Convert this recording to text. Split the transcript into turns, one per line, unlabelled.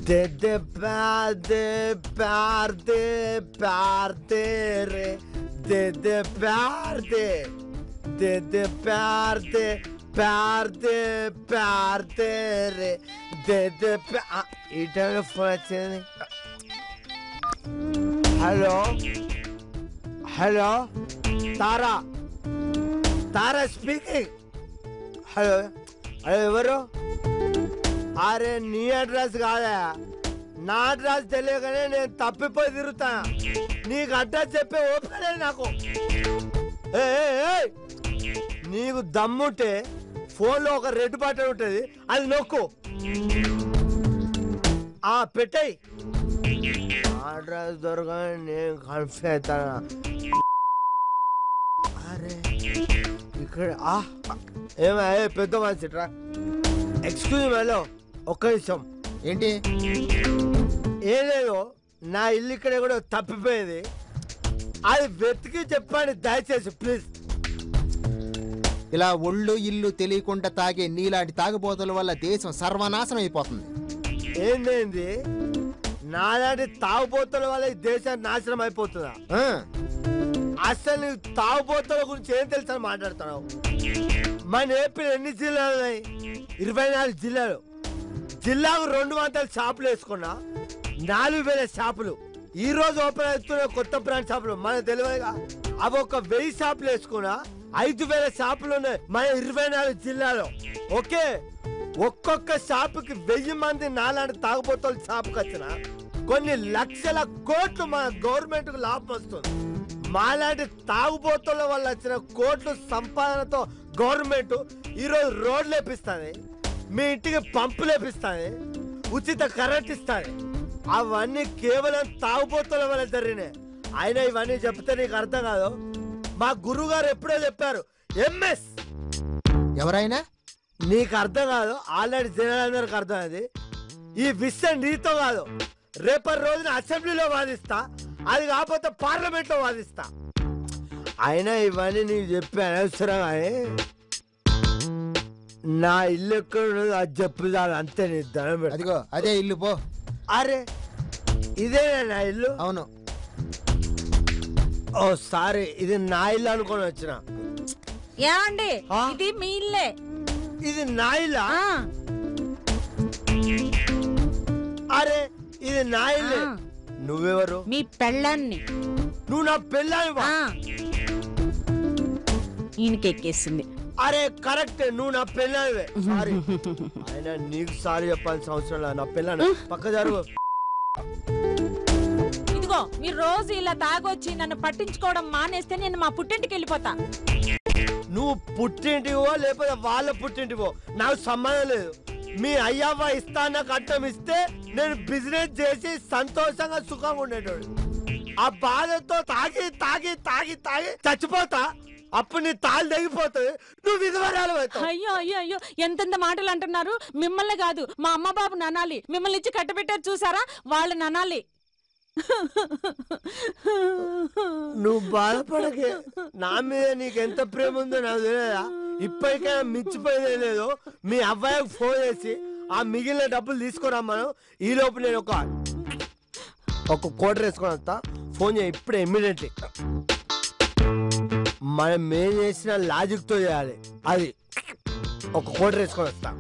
दे दे प्यार दे प्यार दे प्यार दे रे दे दे प्यार दे दे दे प्यार दे प्यार दे प्यार दे रे दे दे इधर फोन हेलो हेलो तारा तारा स्पीकिंग हेलो अरे ఎవరు అరే నీ అడ్రస్ కాదా నా అడ్రస్ తెలియగానే నేను తప్పిపోయి తిరుగుతా నీకు అడ్రస్ చెప్పే ఓపిక లేదు నాకు నీకు దమ్ముంటే ఫోన్లో ఒక రెడ్ బటన్ ఉంటుంది అది నొక్కు పెట్టాయి అడ్రస్ దొరకని నేను కన్ఫ్యూజ్ అవుతానా అరే ఇక్కడ ఏమా పెద్ద మనిషి రా ఎక్స్క్యూజ్ మేలో ఒక్క నిమిషం
ఏంటి
ఏం లేదు నా ఇల్లు ఇక్కడ కూడా తప్పిపోయేది అది వెతికి చెప్పండి దయచేసి ప్లీజ్
ఇలా ఒళ్ళు ఇల్లు తెలియకుండా తాగే నీలాంటి తాగుబోతుల వల్ల దేశం సర్వనాశనం అయిపోతుంది
ఏంది నాలాంటి తాగుబోతుల వల్ల ఈ దేశం నాశనం అయిపోతుందా అసలు నీకు తాగుబోతుల గురించి ఏం తెలుసని మాట్లాడుతున్నావు మన ఏపీలో ఎన్ని జిల్లాలు ఉన్నాయి 24 జిల్లాలు జిల్లాకు 200 షాపులు వేసుకున్నా 4000 షాపులు ఈ రోజు ఓపెన్ అవుతున్న కొత్త బ్రాండ్ షాపులు మనకు తెలియదుగా అవి ఒక 1000 షాపులు వేసుకున్నా 5000 షాపులు ఉన్నాయి మన 24 జిల్లాలో ఓకే ఒక్కొక్క షాపుకి 1000 మంది నాలాంటి తాగుబోతుల షాపుకి వచ్చిన కొన్ని లక్షల కోట్లు మన గవర్నమెంట్ కు లాభం వస్తుంది మాలాంటి తాగుబోతుల వల్ల వచ్చిన కోట్లు సంపాదనతో గవర్నమెంట్ ఈరోజు రోడ్లు వేపిస్తుంది మీ ఇంటికి పంపులు వేపిస్తుంది ఉచిత కరెంట్ ఇస్తుంది అవన్నీ కేవలం తాగుబోతుల వల్ల జరిగినాయి అయినా ఇవన్నీ చెప్తే నీకు అర్థం కాదు మా గురువు గారు ఎప్పుడో చెప్పారు ఎంఎస్
ఎవరైనా
నీకు అర్థం కాదు ఆల్రెడీ జనాలందరికి అర్థం అది ఈ విషయం నీతో కాదు రేపటి రోజున అసెంబ్లీలో వాదిస్తా అది కాకపోతే పార్లమెంట్ లో వాదిస్తా అయినా ఇవన్నీ నీకు చెప్పి అనవసరం నా ఇల్లు ఎక్కడ అది చెప్పు అంతే నీ ధనం
అదిగో అదే ఇల్లు పో
అరే ఇదేనా నా ఇల్లు
అవును
ఓ సారీ ఇది నా ఇల్లు అనుకొని వచ్చిన
ఏమండి ఇది మీ ఇల్లే
ఇది నా ఇల్లా అరే ఇది నా ఇల్లే నువ్వెవరు
మీ పెళ్ళాన్ని
నువ్వు నా పెళ్ళానివా
ఈయనకెక్కేసింది
అరే కరెక్ట్ నువ్వు నా పెళ్ళానివే సారీ అయినా నీకు సారీ చెప్పాల్సిన అవసరం లేదు నా పెళ్ళాను పక్క జరుగు
ఇదిగో మీరు రోజు ఇలా తాగొచ్చి నన్ను పట్టించుకోవడం మానేస్తే నేను మా పుట్టింటికి వెళ్ళిపోతా
నువ్వు పుట్టింటివో లేకపోతే వాళ్ళ పుట్టింటివో నాకు సంబంధం లేదు మీ అయ్యవ్వ ఇస్తాన్న కట్టం ఇస్తే నేను బిజినెస్ చేసి సంతోషంగా సుఖంగా ఉండేటోడు ఆ బాధతో తాగి తాగి తాగి తాగి చచ్చిపోతా అప్పుడు నీ తాళ్ళు తెగిపోతుంది నువ్వు విధవరాలు అవుతావు
అయ్యో అయ్యో అయ్యో ఎంతెంత మాటలు అంటున్నారు మిమ్మల్ని కాదు మా అమ్మ బాబు ననాలి మిమ్మల్ని ఇచ్చి కట్టబెట్టారు చూసారా వాళ్ళు ననాలి
నువ్వు బాధపడకే నా మీద నీకు ఎంత ప్రేమ ఉందో నాకు తెలియదా ఇప్పటికైనా మించిపోయేదే లేదు మీ అబ్బాయికి ఫోన్ చేసి ఆ మిగిలిన డబ్బులు తీసుకురమ్మను ఈ లోపు నేను ఒక కోటర్ వేసుకొని వస్తా ఫోన్ చేయి ఇప్పుడే ఇమ్మీడియట్లీ మనం ఏం చేసిన లాజిక్ తో చేయాలి అది ఒక కోటర్ వేసుకొని వస్తా